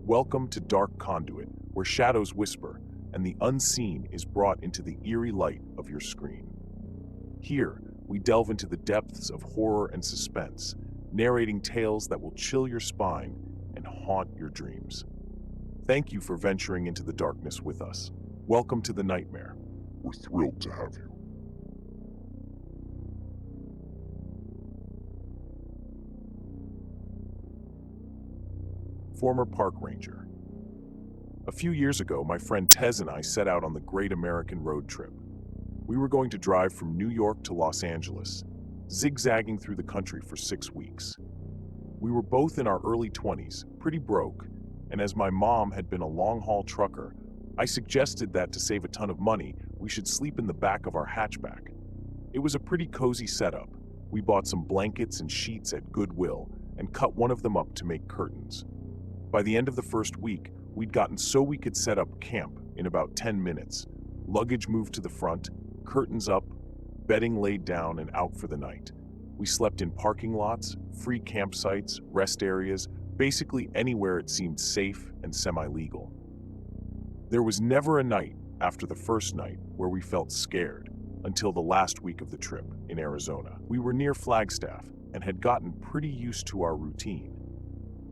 Welcome to Dark Conduit, where shadows whisper and the unseen is brought into the eerie light of your screen. Here, we delve into the depths of horror and suspense, narrating tales that will chill your spine and haunt your dreams. Thank you for venturing into the darkness with us. Welcome to the nightmare. We're thrilled to have you. Former park ranger. A few years ago, my friend Tez and I set out on the Great American Road Trip. We were going to drive from New York to Los Angeles, zigzagging through the country for 6 weeks. We were both in our early 20s, pretty broke, and as my mom had been a long-haul trucker, I suggested that to save a ton of money, we should sleep in the back of our hatchback. It was a pretty cozy setup. We bought some blankets and sheets at Goodwill and cut one of them up to make curtains. By the end of the first week, we'd gotten so we could set up camp in about 10 minutes. Luggage moved to the front, curtains up, bedding laid down and out for the night. We slept in parking lots, free campsites, rest areas, basically anywhere it seemed safe and semi-legal. There was never a night after the first night where we felt scared until the last week of the trip in Arizona. We were near Flagstaff and had gotten pretty used to our routine.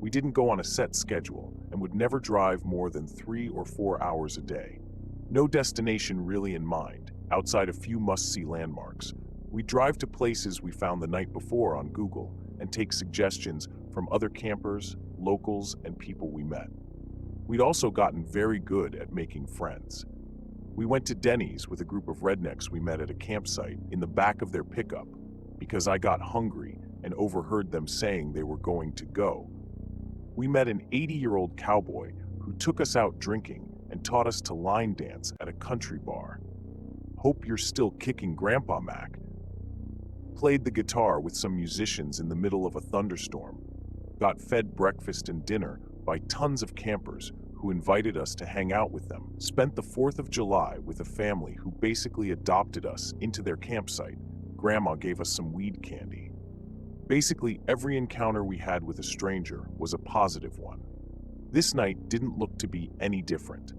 We didn't go on a set schedule and would never drive more than 3 or 4 hours a day. No destination really in mind, outside a few must-see landmarks. We'd drive to places we found the night before on Google and take suggestions from other campers, locals, and people we met. We'd also gotten very good at making friends. We went to Denny's with a group of rednecks we met at a campsite in the back of their pickup because I got hungry and overheard them saying they were going to go. We met an 80-year-old cowboy who took us out drinking and taught us to line dance at a country bar. Hope you're still kicking Grandpa Mac. Played the guitar with some musicians in the middle of a thunderstorm. Got fed breakfast and dinner by tons of campers who invited us to hang out with them. Spent the 4th of July with a family who basically adopted us into their campsite. Grandma gave us some weed candy. Basically, every encounter we had with a stranger was a positive one. This night didn't look to be any different.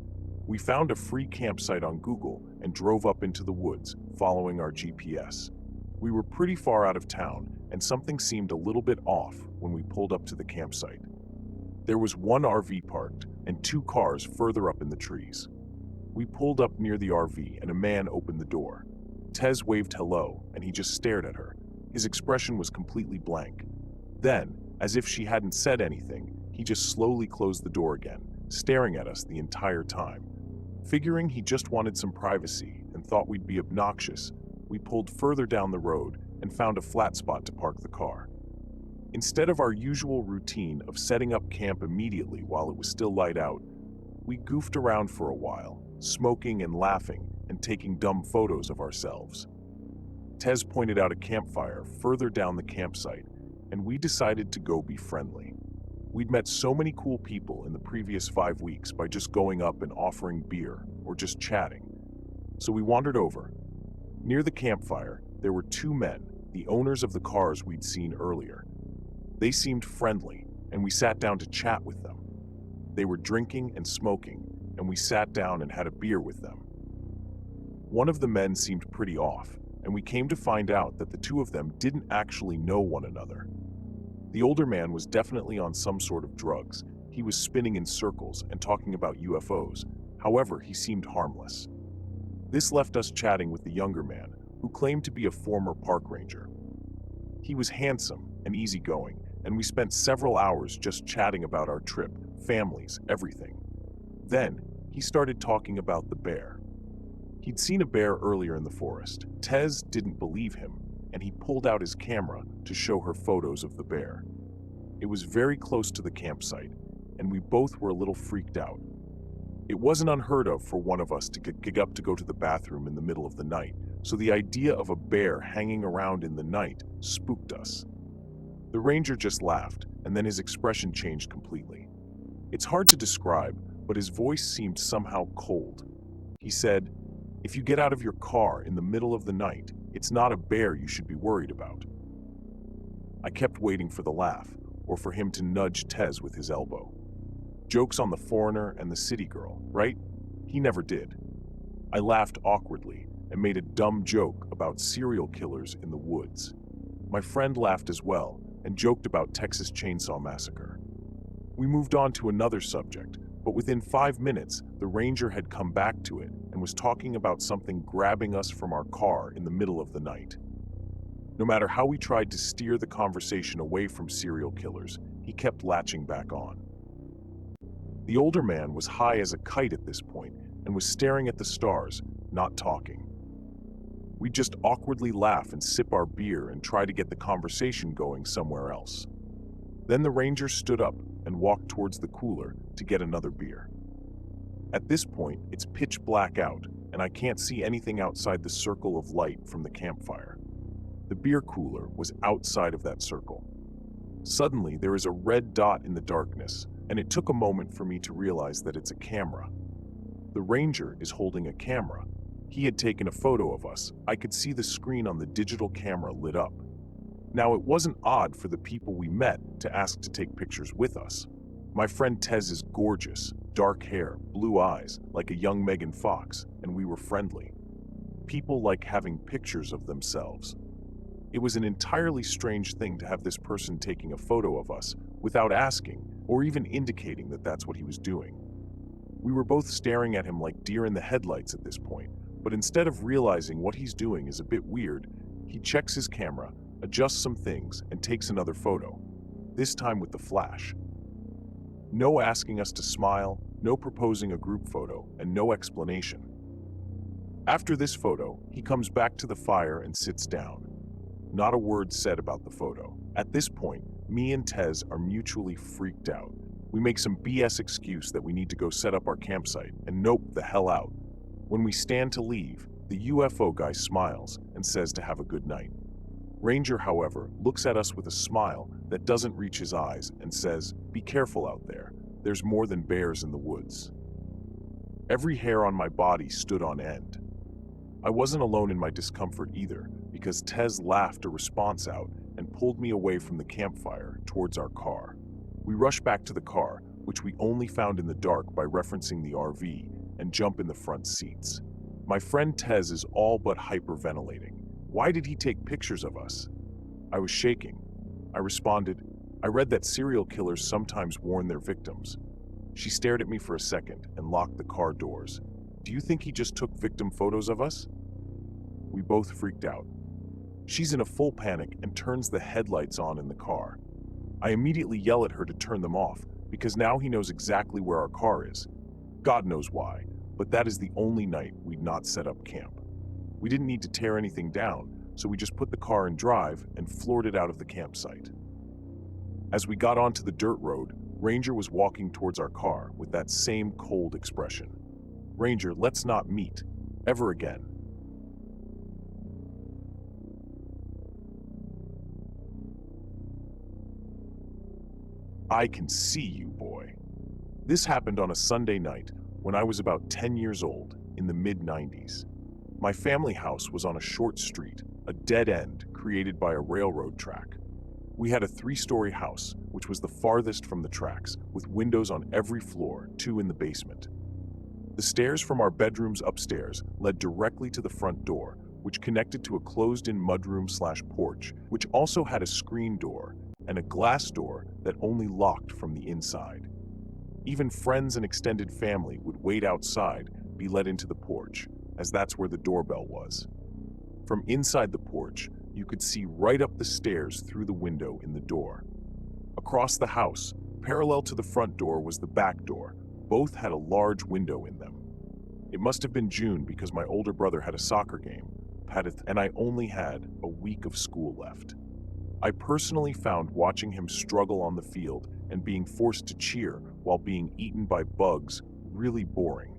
We found a free campsite on Google and drove up into the woods, following our GPS. We were pretty far out of town, and something seemed a little bit off when we pulled up to the campsite. There was one RV parked and 2 cars further up in the trees. We pulled up near the RV and a man opened the door. Tez waved hello, and he just stared at her. His expression was completely blank. Then, as if she hadn't said anything, he just slowly closed the door again, staring at us the entire time. Figuring he just wanted some privacy and thought we'd be obnoxious, we pulled further down the road and found a flat spot to park the car. Instead of our usual routine of setting up camp immediately while it was still light out, we goofed around for a while, smoking and laughing and taking dumb photos of ourselves. Tez pointed out a campfire further down the campsite, and we decided to go be friendly. We'd met so many cool people in the previous 5 weeks by just going up and offering beer or just chatting. So we wandered over. Near the campfire, there were 2 men, the owners of the cars we'd seen earlier. They seemed friendly, and we sat down to chat with them. They were drinking and smoking, and we sat down and had a beer with them. One of the men seemed pretty off, and we came to find out that the 2 of them didn't actually know one another. The older man was definitely on some sort of drugs. He was spinning in circles and talking about UFOs. However, he seemed harmless. This left us chatting with the younger man, who claimed to be a former park ranger. He was handsome and easygoing, and we spent several hours just chatting about our trip, families, everything. Then, he started talking about the bear. He'd seen a bear earlier in the forest. Tez didn't believe him, and he pulled out his camera to show her photos of the bear. It was very close to the campsite, and we both were a little freaked out. It wasn't unheard of for one of us to get up to go to the bathroom in the middle of the night, so the idea of a bear hanging around in the night spooked us. The ranger just laughed, and then his expression changed completely. It's hard to describe, but his voice seemed somehow cold. He said, "If you get out of your car in the middle of the night, it's not a bear you should be worried about." I kept waiting for the laugh, or for him to nudge Tez with his elbow. Jokes on the foreigner and the city girl, right? He never did. I laughed awkwardly and made a dumb joke about serial killers in the woods. My friend laughed as well and joked about Texas Chainsaw Massacre. We moved on to another subject, but within 5 minutes, the ranger had come back to it and was talking about something grabbing us from our car in the middle of the night. No matter how we tried to steer the conversation away from serial killers, he kept latching back on. The older man was high as a kite at this point and was staring at the stars, not talking. We'd just awkwardly laugh and sip our beer and try to get the conversation going somewhere else. Then the ranger stood up and walked towards the cooler to get another beer. At this point, it's pitch black out, and I can't see anything outside the circle of light from the campfire. The beer cooler was outside of that circle. Suddenly, there is a red dot in the darkness, and it took a moment for me to realize that it's a camera. The ranger is holding a camera. He had taken a photo of us. I could see the screen on the digital camera lit up. Now, it wasn't odd for the people we met to ask to take pictures with us. My friend Tez is gorgeous, dark hair, blue eyes, like a young Megan Fox, and we were friendly. People like having pictures of themselves. It was an entirely strange thing to have this person taking a photo of us without asking or even indicating that that's what he was doing. We were both staring at him like deer in the headlights at this point, but instead of realizing what he's doing is a bit weird, he checks his camera, adjusts some things, and takes another photo, this time with the flash. No asking us to smile, no proposing a group photo, and no explanation. After this photo, he comes back to the fire and sits down. Not a word said about the photo. At this point, me and Tez are mutually freaked out. We make some BS excuse that we need to go set up our campsite and nope the hell out. When we stand to leave, the UFO guy smiles and says to have a good night. Ranger, however, looks at us with a smile that doesn't reach his eyes and says, "Be careful out there. There's more than bears in the woods." Every hair on my body stood on end. I wasn't alone in my discomfort either, because Tez laughed a response out and pulled me away from the campfire towards our car. We rush back to the car, which we only found in the dark by referencing the RV, and jump in the front seats. My friend Tez is all but hyperventilating. Why did he take pictures of us? I was shaking. I responded, "I read that serial killers sometimes warn their victims." She stared at me for a second and locked the car doors. "Do you think he just took victim photos of us?" We both freaked out. She's in a full panic and turns the headlights on in the car. I immediately yell at her to turn them off because now he knows exactly where our car is. God knows why, but that is the only night we'd not set up camp. We didn't need to tear anything down, so we just put the car in drive and floored it out of the campsite. As we got onto the dirt road, Ranger was walking towards our car with that same cold expression. "Ranger, let's not meet. Ever again." I can see you, boy. This happened on a Sunday night when I was about 10 years old in the mid-90s. My family house was on a short street, a dead end created by a railroad track. We had a 3-story house, which was the farthest from the tracks, with windows on every floor, 2 in the basement. The stairs from our bedrooms upstairs led directly to the front door, which connected to a closed-in mudroom/porch, which also had a screen door and a glass door that only locked from the inside. Even friends and extended family would wait outside, be let into the porch, as that's where the doorbell was. From inside the porch, you could see right up the stairs through the window in the door. Across the house, parallel to the front door, was the back door. Both had a large window in them. It must have been June because my older brother had a soccer game, and I only had a week of school left. I personally found watching him struggle on the field and being forced to cheer while being eaten by bugs really boring,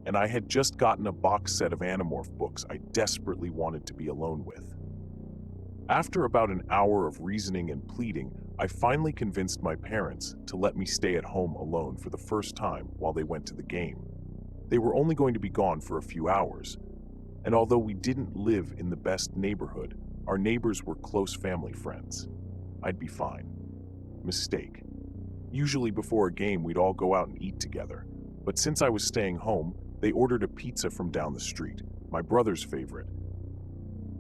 and I had just gotten a box set of Animorph books I desperately wanted to be alone with. After about an hour of reasoning and pleading, I finally convinced my parents to let me stay at home alone for the first time while they went to the game. They were only going to be gone for a few hours, and although we didn't live in the best neighborhood, our neighbors were close family friends. I'd be fine. Mistake. Usually before a game, we'd all go out and eat together. But since I was staying home, they ordered a pizza from down the street, my brother's favorite.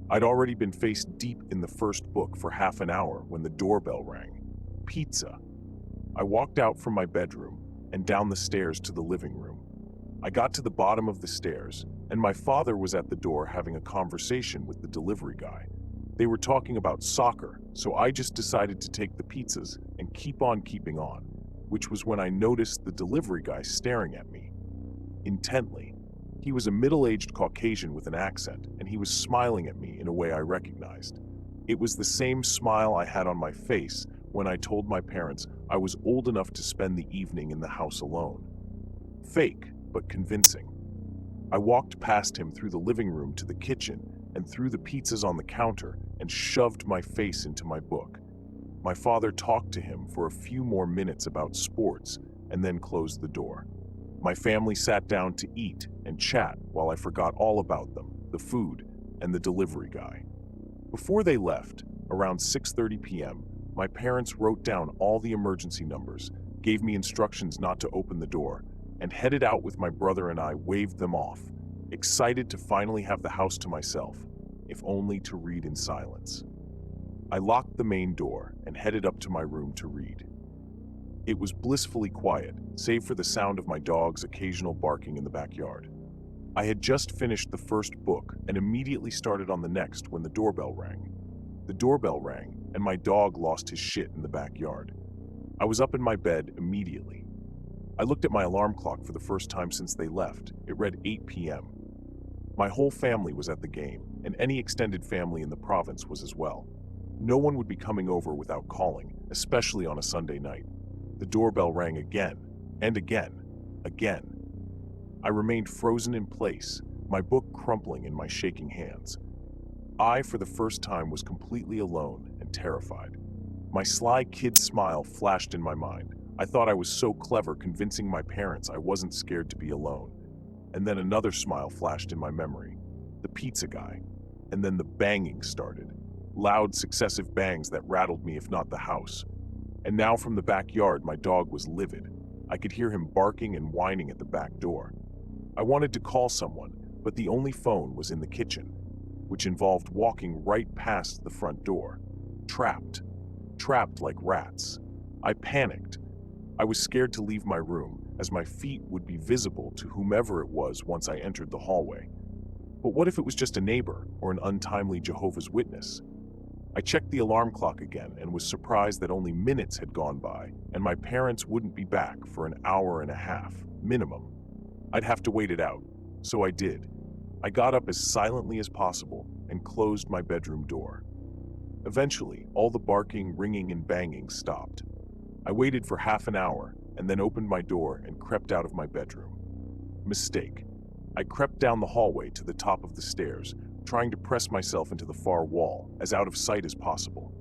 I'd already been face deep in the first book for half an hour when the doorbell rang. Pizza. I walked out from my bedroom and down the stairs to the living room. I got to the bottom of the stairs, and my father was at the door having a conversation with the delivery guy. They were talking about soccer, so I just decided to take the pizzas and keep on keeping on, which was when I noticed the delivery guy staring at me intently. He was a middle-aged Caucasian with an accent, and he was smiling at me in a way I recognized. It was the same smile I had on my face when I told my parents I was old enough to spend the evening in the house alone. Fake, but convincing. I walked past him through the living room to the kitchen and threw the pizzas on the counter and shoved my face into my book. My father talked to him for a few more minutes about sports and then closed the door. My family sat down to eat and chat while I forgot all about them, the food, and the delivery guy. Before they left, around 6:30 p.m., my parents wrote down all the emergency numbers, gave me instructions not to open the door, and headed out with my brother, and I waved them off, excited to finally have the house to myself, if only to read in silence. I locked the main door and headed up to my room to read. It was blissfully quiet, save for the sound of my dog's occasional barking in the backyard. I had just finished the first book and immediately started on the next when the doorbell rang. The doorbell rang, and my dog lost his shit in the backyard. I was up in my bed immediately. I looked at my alarm clock for the first time since they left. It read 8 p.m. My whole family was at the game, and any extended family in the province was as well. No one would be coming over without calling, especially on a Sunday night. The doorbell rang again, and again, again. I remained frozen in place, my book crumpling in my shaking hands. I, for the first time, was completely alone and terrified. My sly kid smile flashed in my mind. I thought I was so clever convincing my parents I wasn't scared to be alone. And then another smile flashed in my memory. The pizza guy. And then the banging started. Loud, successive bangs that rattled me, if not the house. And now from the backyard, my dog was livid. I could hear him barking and whining at the back door. I wanted to call someone, but the only phone was in the kitchen, which involved walking right past the front door. Trapped. Trapped like rats. I panicked. I was scared to leave my room, as my feet would be visible to whomever it was once I entered the hallway. But what if it was just a neighbor or an untimely Jehovah's Witness? I checked the alarm clock again and was surprised that only minutes had gone by and my parents wouldn't be back for an hour and a half, minimum. I'd have to wait it out, so I did. I got up as silently as possible and closed my bedroom door. Eventually, all the barking, ringing, and banging stopped. I waited for half an hour and then opened my door and crept out of my bedroom. Mistake. I crept down the hallway to the top of the stairs, trying to press myself into the far wall, as out of sight as possible.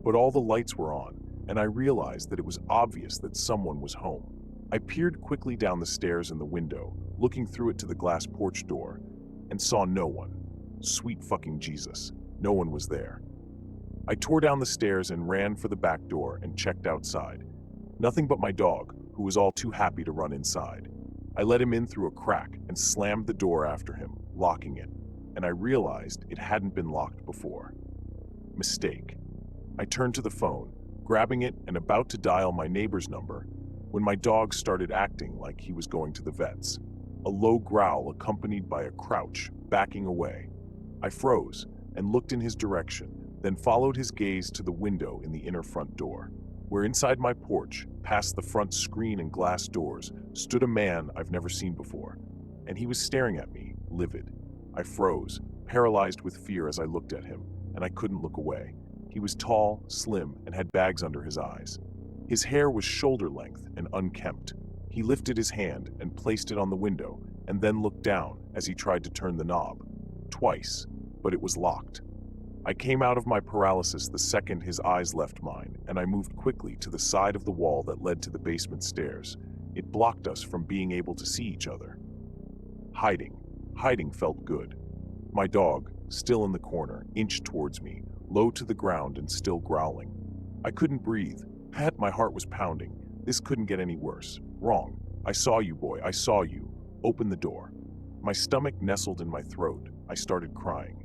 But all the lights were on, and I realized that it was obvious that someone was home. I peered quickly down the stairs and the window, looking through it to the glass porch door, and saw no one. Sweet fucking Jesus, no one was there. I tore down the stairs and ran for the back door and checked outside. Nothing but my dog, who was all too happy to run inside. I let him in through a crack and slammed the door after him, locking it, and I realized it hadn't been locked before. Mistake. I turned to the phone, grabbing it and about to dial my neighbor's number, when my dog started acting like he was going to the vets. A low growl accompanied by a crouch, backing away. I froze and looked in his direction, then followed his gaze to the window in the inner front door, where inside my porch, past the front screen and glass doors, stood a man I've never seen before, and he was staring at me, livid. I froze, paralyzed with fear as I looked at him, and I couldn't look away. He was tall, slim, and had bags under his eyes. His hair was shoulder length and unkempt. He lifted his hand and placed it on the window, and then looked down as he tried to turn the knob. Twice, but it was locked. I came out of my paralysis the second his eyes left mine, and I moved quickly to the side of the wall that led to the basement stairs. It blocked us from being able to see each other. Hiding felt good. My dog, still in the corner, inched towards me, low to the ground and still growling. I couldn't breathe. My heart was pounding. This couldn't get any worse. Wrong. I saw you, boy. I saw you. Open the door. My stomach nestled in my throat. I started crying.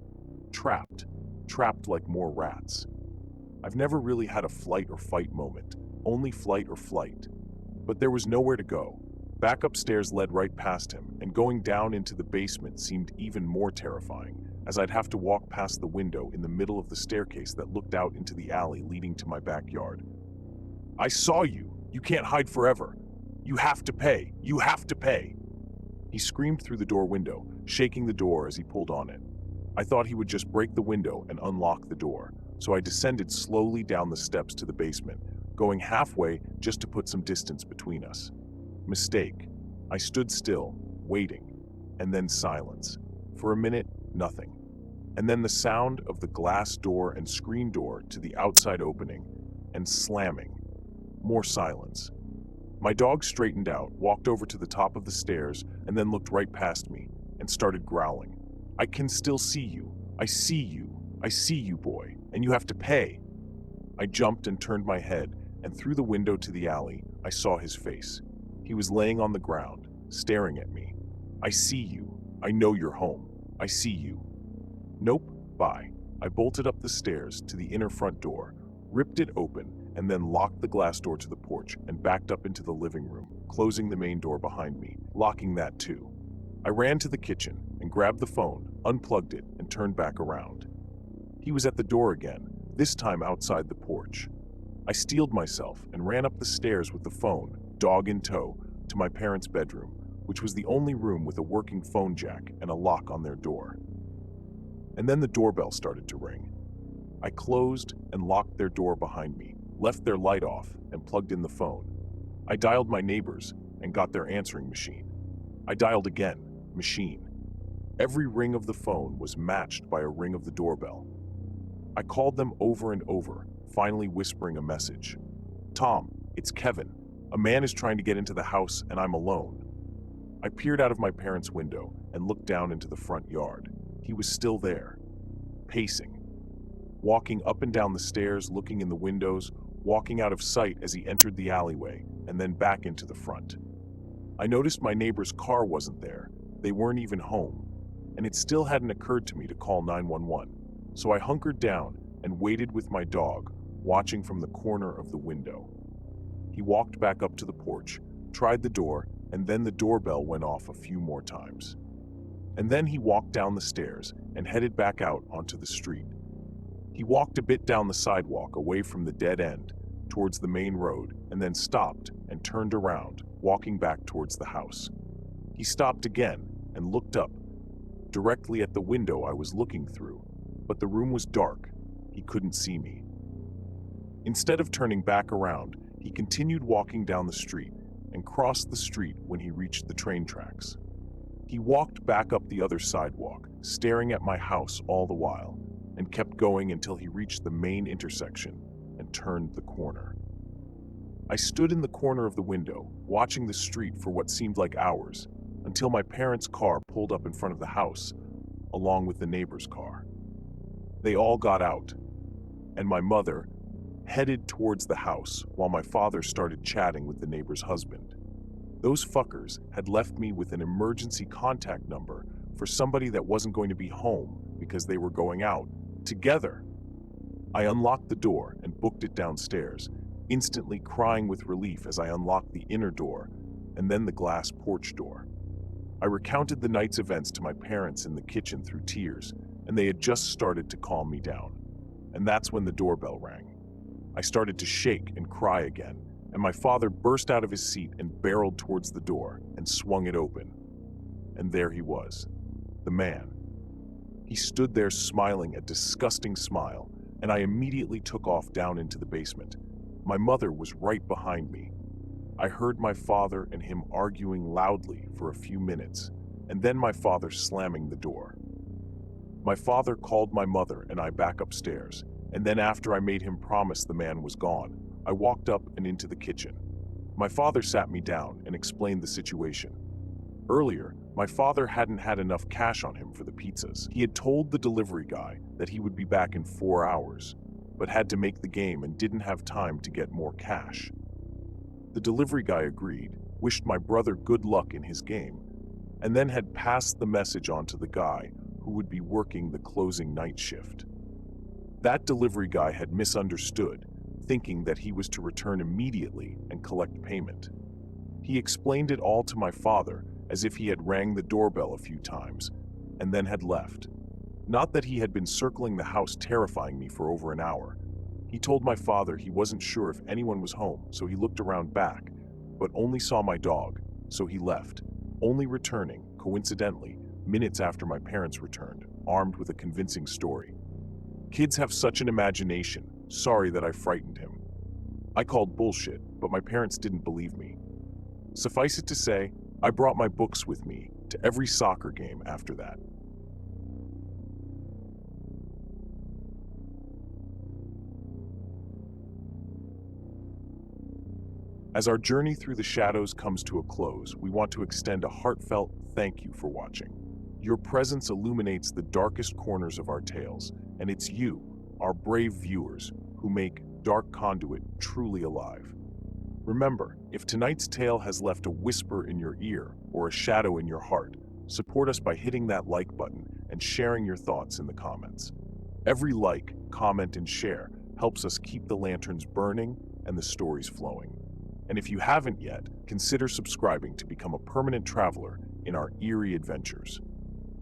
Trapped. Trapped like more rats. I've never really had a flight or fight moment. Only flight or flight. But there was nowhere to go. Back upstairs led right past him, and going down into the basement seemed even more terrifying, as I'd have to walk past the window in the middle of the staircase that looked out into the alley leading to my backyard. I saw you. You can't hide forever. You have to pay. You have to pay. He screamed through the door window, shaking the door as he pulled on it. I thought he would just break the window and unlock the door, so I descended slowly down the steps to the basement, going halfway just to put some distance between us. Mistake. I stood still, waiting, and then silence. For a minute, nothing. And then the sound of the glass door and screen door to the outside opening, and slamming. More silence. My dog straightened out, walked over to the top of the stairs, and then looked right past me, and started growling. I can still see you. I see you. I see you, boy, and you have to pay. I jumped and turned my head, and through the window to the alley, I saw his face. He was laying on the ground, staring at me. I see you. I know you're home. I see you. Nope, bye. I bolted up the stairs to the inner front door, ripped it open, and then locked the glass door to the porch and backed up into the living room, closing the main door behind me, locking that too. I ran to the kitchen and grabbed the phone, unplugged it, and turned back around. He was at the door again, this time outside the porch. I steeled myself and ran up the stairs with the phone, dog in tow, to my parents' bedroom, which was the only room with a working phone jack and a lock on their door. And then the doorbell started to ring. I closed and locked their door behind me, left their light off, and plugged in the phone. I dialed my neighbors and got their answering machine. I dialed again, machine. Every ring of the phone was matched by a ring of the doorbell. I called them over and over, finally whispering a message. Tom, it's Kevin. A man is trying to get into the house and I'm alone. I peered out of my parents' window and looked down into the front yard. He was still there, pacing, walking up and down the stairs, looking in the windows, walking out of sight as he entered the alleyway, and then back into the front. I noticed my neighbor's car wasn't there. They weren't even home, and it still hadn't occurred to me to call 911. So I hunkered down and waited with my dog, watching from the corner of the window. He walked back up to the porch, tried the door, and then the doorbell went off a few more times. And then he walked down the stairs and headed back out onto the street. He walked a bit down the sidewalk away from the dead end, towards the main road, and then stopped and turned around, walking back towards the house. He stopped again and looked up, directly at the window I was looking through, but the room was dark. He couldn't see me. Instead of turning back around, he continued walking down the street and crossed the street when he reached the train tracks. He walked back up the other sidewalk, staring at my house all the while, and kept going until he reached the main intersection and turned the corner. I stood in the corner of the window, watching the street for what seemed like hours, until my parents' car pulled up in front of the house, along with the neighbor's car. They all got out, and my mother headed towards the house while my father started chatting with the neighbor's husband. Those fuckers had left me with an emergency contact number for somebody that wasn't going to be home because they were going out together. I unlocked the door and booked it downstairs, instantly crying with relief as I unlocked the inner door and then the glass porch door. I recounted the night's events to my parents in the kitchen through tears, and they had just started to calm me down. And that's when the doorbell rang. I started to shake and cry again, and my father burst out of his seat and barreled towards the door and swung it open. And there he was, the man. He stood there smiling a disgusting smile, and I immediately took off down into the basement. My mother was right behind me. I heard my father and him arguing loudly for a few minutes, and then my father slamming the door. My father called my mother and I back upstairs, and then after I made him promise the man was gone, I walked up and into the kitchen. My father sat me down and explained the situation. Earlier, my father hadn't had enough cash on him for the pizzas. He had told the delivery guy that he would be back in 4 hours, but had to make the game and didn't have time to get more cash. The delivery guy agreed, wished my brother good luck in his game, and then had passed the message on to the guy who would be working the closing night shift. That delivery guy had misunderstood, thinking that he was to return immediately and collect payment. He explained it all to my father as if he had rang the doorbell a few times and then had left. Not that he had been circling the house terrifying me for over an hour. He told my father he wasn't sure if anyone was home, so he looked around back, but only saw my dog, so he left, only returning, coincidentally, minutes after my parents returned, armed with a convincing story. Kids have such an imagination. Sorry that I frightened him. I called bullshit, but my parents didn't believe me. Suffice it to say, I brought my books with me to every soccer game after that. As our journey through the shadows comes to a close, we want to extend a heartfelt thank you for watching. Your presence illuminates the darkest corners of our tales, and it's you, our brave viewers, who make Dark Conduit truly alive. Remember, if tonight's tale has left a whisper in your ear or a shadow in your heart, support us by hitting that like button and sharing your thoughts in the comments. Every like, comment, and share helps us keep the lanterns burning and the stories flowing. And if you haven't yet, consider subscribing to become a permanent traveler in our eerie adventures.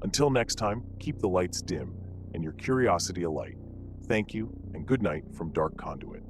Until next time, keep the lights dim and your curiosity alight. Thank you, and good night from Dark Conduit.